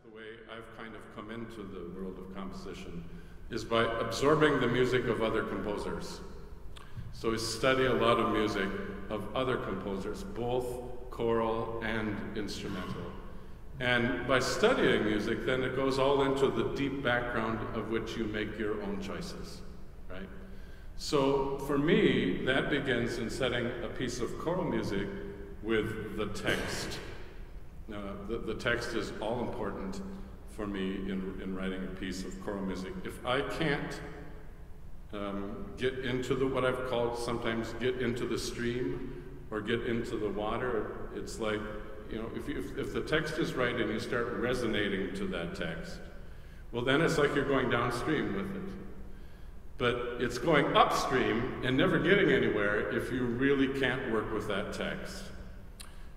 the way I've kind of come into the world of composition is by absorbing the music of other composers. So I study a lot of music of other composers, both choral and instrumental. And by studying music, then it goes all into the deep background of which you make your own choices, right? So for me, that begins in setting a piece of choral music with the text. The text is all important for me in writing a piece of choral music. If I can't get into what I've called sometimes get into the stream or get into the water, it's like, you know, if the text is right and you start resonating to that text, well then it's like you're going downstream with it. But it's going upstream and never getting anywhere if you really can't work with that text.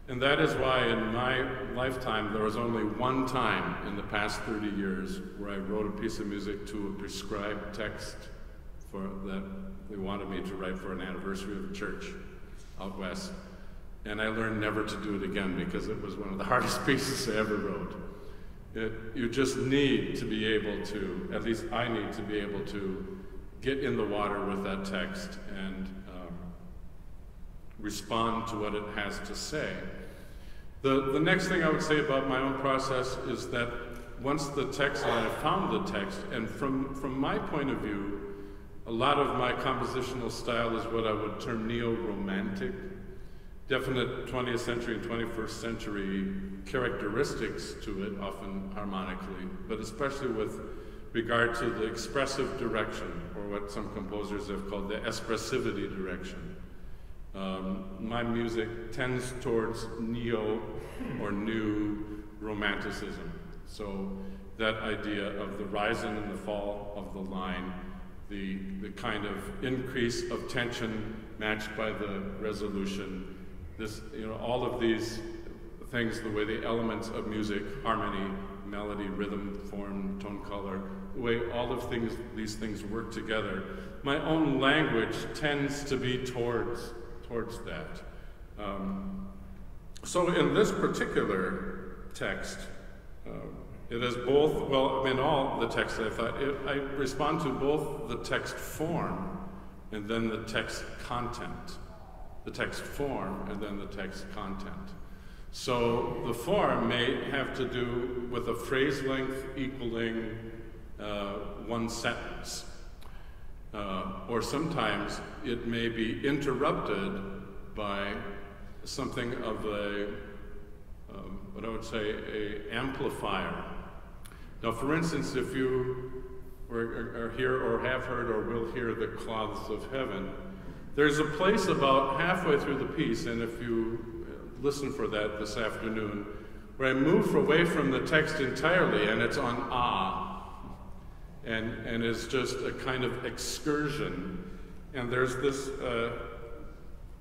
And that is why in my lifetime there was only one time in the past 30 years where I wrote a piece of music to a prescribed text that they wanted me to write for an anniversary of the church out west. And I learned never to do it again because it was one of the hardest pieces I ever wrote. You just need to be able to, at least I need to be able to get in the water with that text and respond to what it has to say. The next thing I would say about my own process is that once the text, and I found the text, and from my point of view, a lot of my compositional style is what I would term neo-romantic. Definite 20th century and 21st century characteristics to it, often harmonically, but especially with regard to the expressive direction, or what some composers have called the expressivity direction. My music tends towards neo or new romanticism. So that idea of the rising and the fall of the line, the kind of increase of tension matched by the resolution, this, you know, all of these things, the way the elements of music, harmony, melody, rhythm, form, tone, color, the way all of these things work together. My own language tends to be towards that. So in this particular text, it is both, well, in all the texts I thought, I respond to both the text form and then the text content. The text form and then the text content. So the form may have to do with a phrase length equaling one sentence. Or sometimes it may be interrupted by something of what I would say, an amplifier. Now, for instance, if you are here or have heard or will hear the Cloths of Heaven, there's a place about halfway through the piece, and if you listen for that this afternoon, where I move away from the text entirely, and it's on ah. And it's just a kind of excursion. And there's this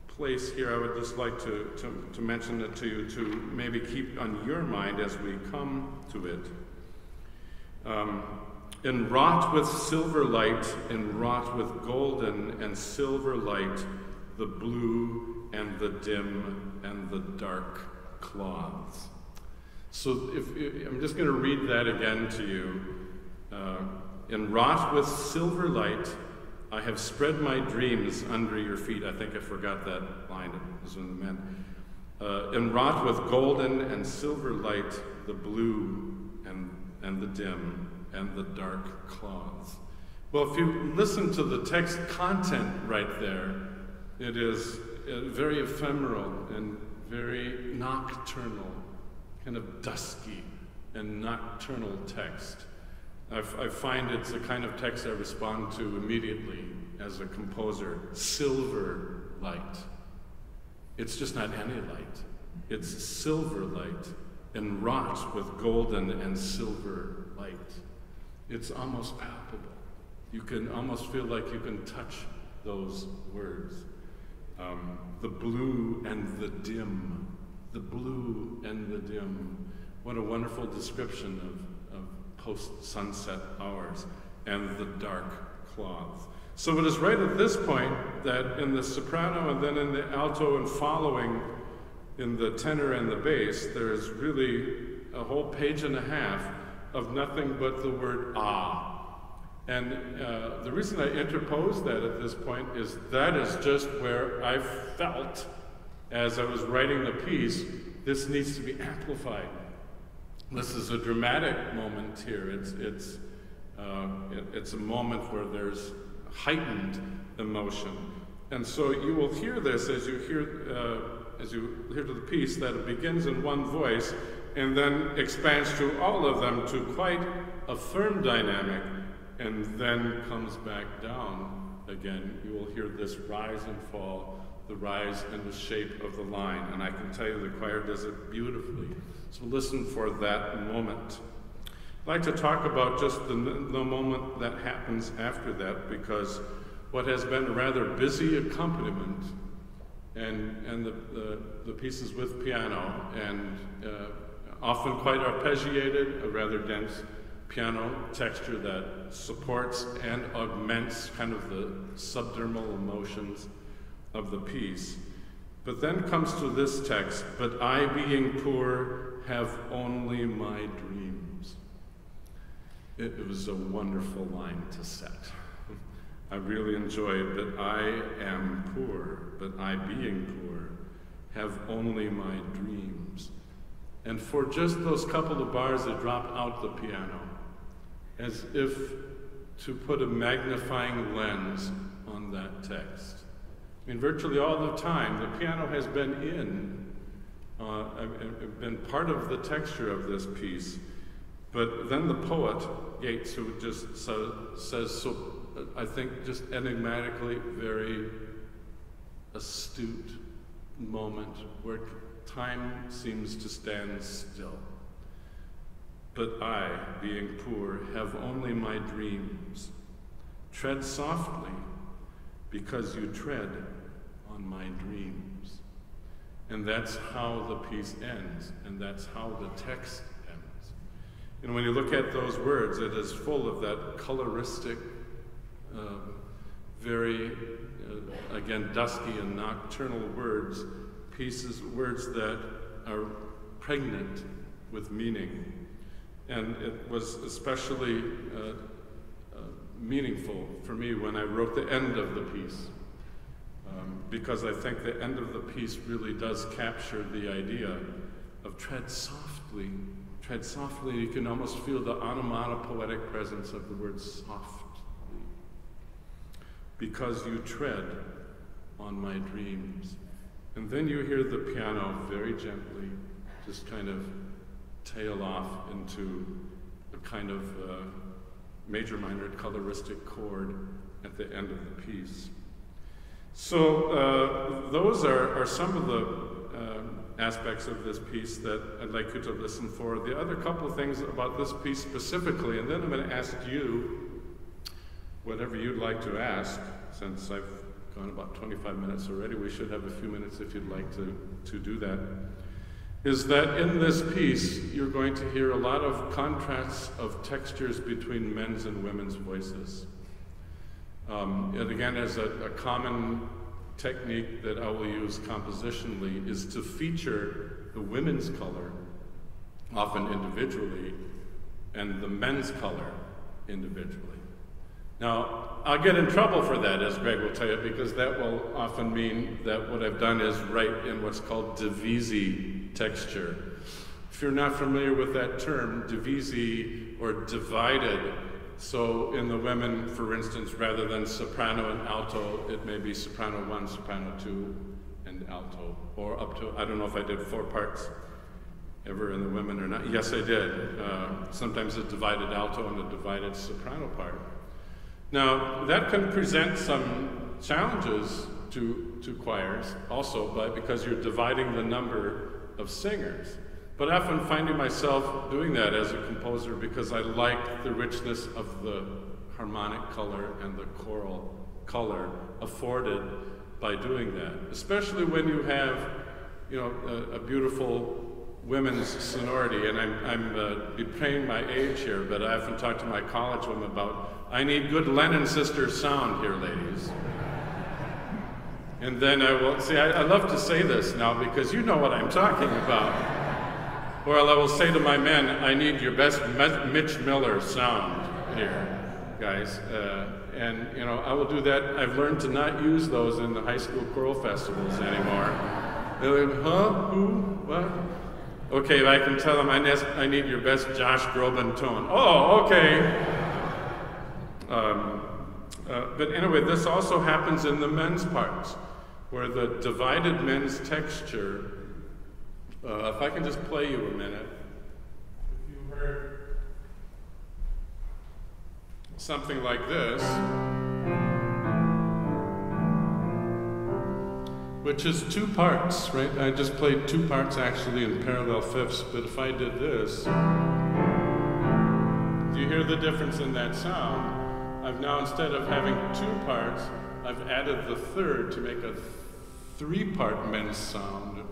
place here I would just like to mention it to you to maybe keep on your mind as we come to it. Enwrought with silver light, enwrought with golden and silver light, the blue and the dim and the dark cloths. So I'm just going to read that again to you. Enwrought with silver light, I have spread my dreams under your feet. I think I forgot that line. It was in the men. Enwrought with golden and silver light, the blue and the dim and the dark cloths. Well, if you listen to the text content right there, it is very ephemeral and very nocturnal, kind of dusky and nocturnal text. I find it's the kind of text I respond to immediately as a composer. Silver light. It's just not any light. It's silver light, enwrought with golden and silver light. It's almost palpable. You can almost feel like you can touch those words. The blue and the dim. The blue and the dim. What a wonderful description of post-sunset hours, and the dark cloths. So it is right at this point that in the soprano and then in the alto and following in the tenor and the bass, there is really a whole page and a half of nothing but the word ah. And the reason I interposed that at this point is that is just where I felt, as I was writing the piece, this needs to be amplified. This is a dramatic moment here. It's a moment where there's heightened emotion. And so you will hear this as you hear to the piece, that it begins in one voice and then expands through all of them to quite a firm dynamic, and then comes back down again. You will hear this rise and fall, the rise and the shape of the line. And I can tell you the choir does it beautifully. So listen for that moment. I'd like to talk about just the moment that happens after that, because what has been a rather busy accompaniment and the pieces with piano and often quite arpeggiated, a rather dense piano texture that supports and augments kind of the subdermal emotions of the piece. But then comes to this text, "But I, being poor, have only my dreams." It was a wonderful line to set. I really enjoyed, "But I am poor, but I, being poor, have only my dreams." And for just those couple of bars, it dropped out the piano, as if to put a magnifying lens on that text. I mean, virtually all the time, the piano has been been part of the texture of this piece. But then the poet, Yeats, who just says so, I think just enigmatically, very astute moment where time seems to stand still. "But I, being poor, have only my dreams. Tread softly, because you tread on my dreams." And that's how the piece ends, and that's how the text ends. And when you look at those words, it is full of that coloristic, very, again, dusky and nocturnal words, words that are pregnant with meaning. And it was especially meaningful for me when I wrote the end of the piece, because I think the end of the piece really does capture the idea of tread softly. Tread softly, you can almost feel the onomatopoetic presence of the word softly. "Because you tread on my dreams." And then you hear the piano very gently just kind of tail off into a kind of major-minor coloristic chord at the end of the piece. So those are some of the aspects of this piece that I'd like you to listen for. The other couple of things about this piece specifically, and then I'm going to ask you whatever you'd like to ask. Since I've gone about 25 minutes already, we should have a few minutes if you'd like to do that. Is that in this piece, you're going to hear a lot of contrasts of textures between men's and women's voices. And again, as a common technique that I will use compositionally is to feature the women's color, often individually, and the men's color individually. Now, I'll get in trouble for that, as Greg will tell you, because that will often mean that what I've done is write in what's called GEWC texture. If you're not familiar with that term, GEWC, or divided, so in the women, for instance, rather than soprano and alto, it may be soprano 1, soprano 2, and alto, or up to, I don't know if I did 4 parts ever in the women or not. Yes, I did. Sometimes a divided alto and a divided soprano part. Now, that can present some challenges to choirs also, because you're dividing the number of singers. But often finding myself doing that as a composer because I like the richness of the harmonic color and the choral color afforded by doing that. Especially when you have, a beautiful women's sonority, and I'm betraying my age here, but I often talk to my college women about, I need good Lennon Sisters sound here, ladies. And then I will, see, I love to say this now because you know what I'm talking about. Well, I will say to my men, I need your best Mitch Miller sound here, guys. And, you know, I will do that. I've learned to not use those in the high school choral festivals anymore. They're like, huh? Who? What? Okay, I can tell them I need your best Josh Groban tone. Oh, okay. But anyway, this also happens in the men's parts, where the divided men's texture, if I can just play you a minute. If you heard something like this, which is two parts, right? I just played two parts actually in parallel fifths, but if I did this, do you hear the difference in that sound? I've now, instead of having two parts, I've added the third to make a three-part men's sound.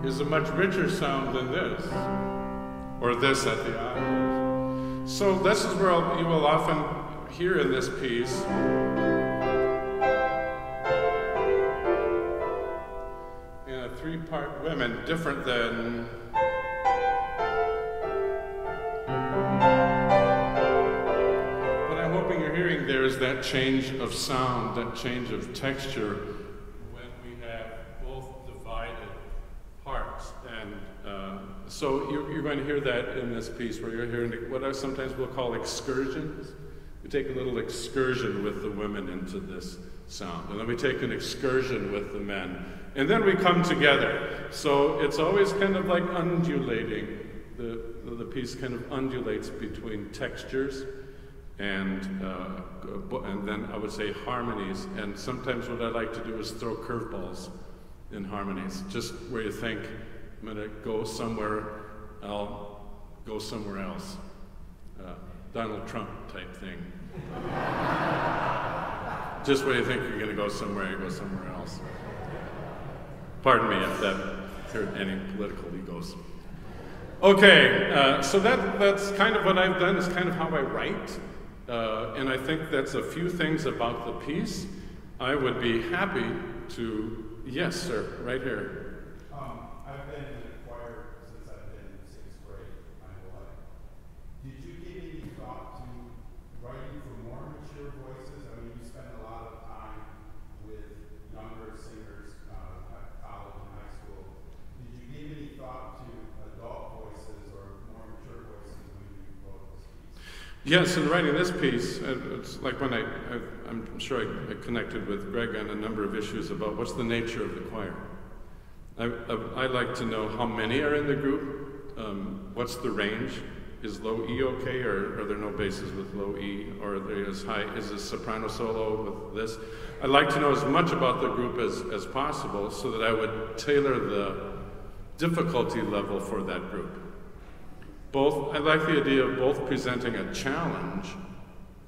Is a much richer sound than this, or this at the octave. So this is where you will often hear in this piece in a three-part women, different than what I'm hoping you're hearing there is that change of sound, that change of texture when we have both divided parts. And so you're going to hear that in this piece where you're hearing what I sometimes will call excursions. We take a little excursion with the women into this sound, and then we take an excursion with the men, and then we come together. So it's always kind of like undulating. The piece kind of undulates between textures and then I would say harmonies. And sometimes what I like to do is throw curveballs in harmonies, just where you think, I'm going to go somewhere, I'll go somewhere else. Donald Trump type thing. Just where you think you're going to go somewhere, you go somewhere else. Pardon me if that hurt any political egos. Okay, so that's kind of what I've done, is kind of how I write. And I think that's a few things about the piece. I would be happy to, yes, sir, right here. I've been in the choir since I've been in 6th grade my whole life. Did you give any thought to writing for more mature voices? I mean, you spend a lot of time with younger singers at college and high school. Did you give any thought to adult voices or more mature voices when you wrote this piece? Yes, in writing this piece, it's like when I'm sure I connected with Greg on a number of issues about what's the nature of the choir. I like to know how many are in the group, what's the range, is low E okay, or are there no basses with low E, or are they as high, is a soprano solo with this? I'd like to know as much about the group as possible so that I would tailor the difficulty level for that group. I like the idea of both presenting a challenge,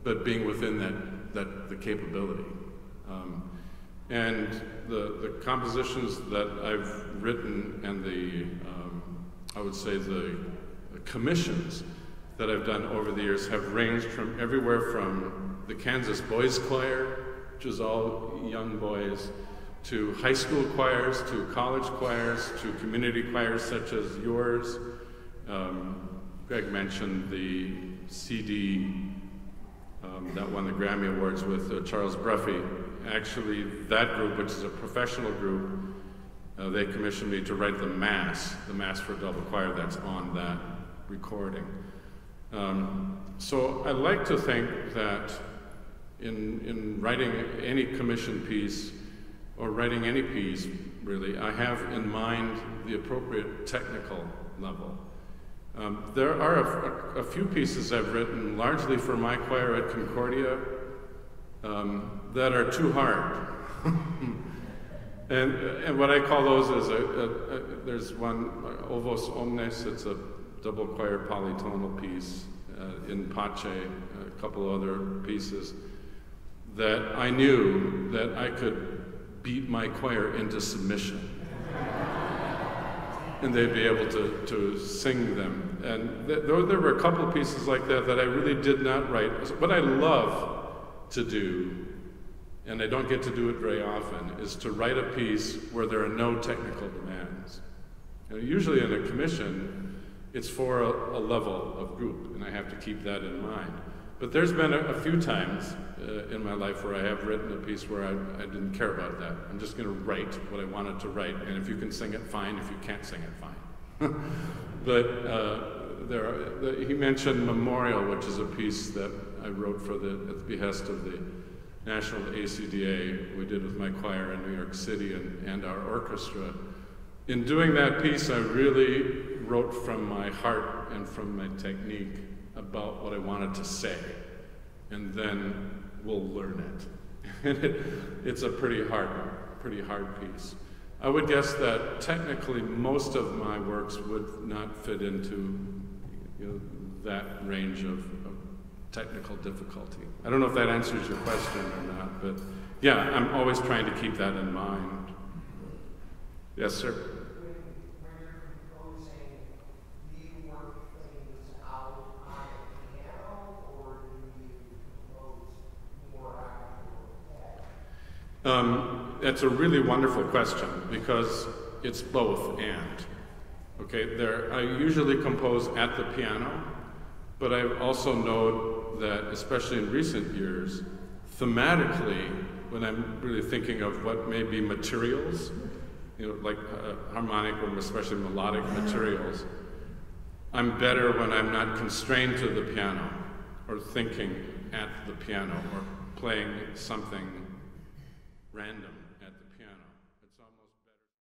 but being within the capability. And the compositions that I've written and I would say the commissions that I've done over the years have ranged from everywhere from the Kansas Boys Choir, which is all young boys, to high school choirs, to college choirs, to community choirs such as yours. Greg mentioned the CD that won the Grammy Awards with Charles Bruffy. Actually, that group, which is a professional group, they commissioned me to write the Mass for double choir that's on that recording. So I like to think that in writing any commission piece, or writing any piece, really, I have in mind the appropriate technical level. There are a few pieces I've written, largely for my choir at Concordia, that are too hard. and what I call those is there's one, Ovos Omnes, it's a double choir polytonal piece, in Pace, a couple other pieces, that I knew that I could beat my choir into submission. And they'd be able to sing them. And there were a couple of pieces like that that I really did not write. What I love to do, and I don't get to do it very often, is to write a piece where there are no technical demands. Usually in a commission, it's for a level of group, and I have to keep that in mind. But there's been a few times in my life where I have written a piece where I didn't care about that. I'm just going to write what I wanted to write, and if you can sing it, fine. If you can't sing it, fine. But he mentioned Memorial, which is a piece that I wrote at the behest of the National ACDA we did with my choir in New York City and our orchestra. In doing that piece, I really wrote from my heart and from my technique about what I wanted to say, and then we'll learn it. It's a pretty hard piece. I would guess that technically most of my works would not fit into that range of technical difficulty. I don't know if that answers your question or not, but yeah, I'm always trying to keep that in mind. Yes, sir? When you're composing, do you work things out on a piano, or do you compose more out of your head? That's a really wonderful question, because it's both and. Okay, I usually compose at the piano, but I also know that, especially in recent years, thematically, when I'm really thinking of what may be materials, like harmonic or especially melodic materials, I'm better when I'm not constrained to the piano or thinking at the piano or playing something random.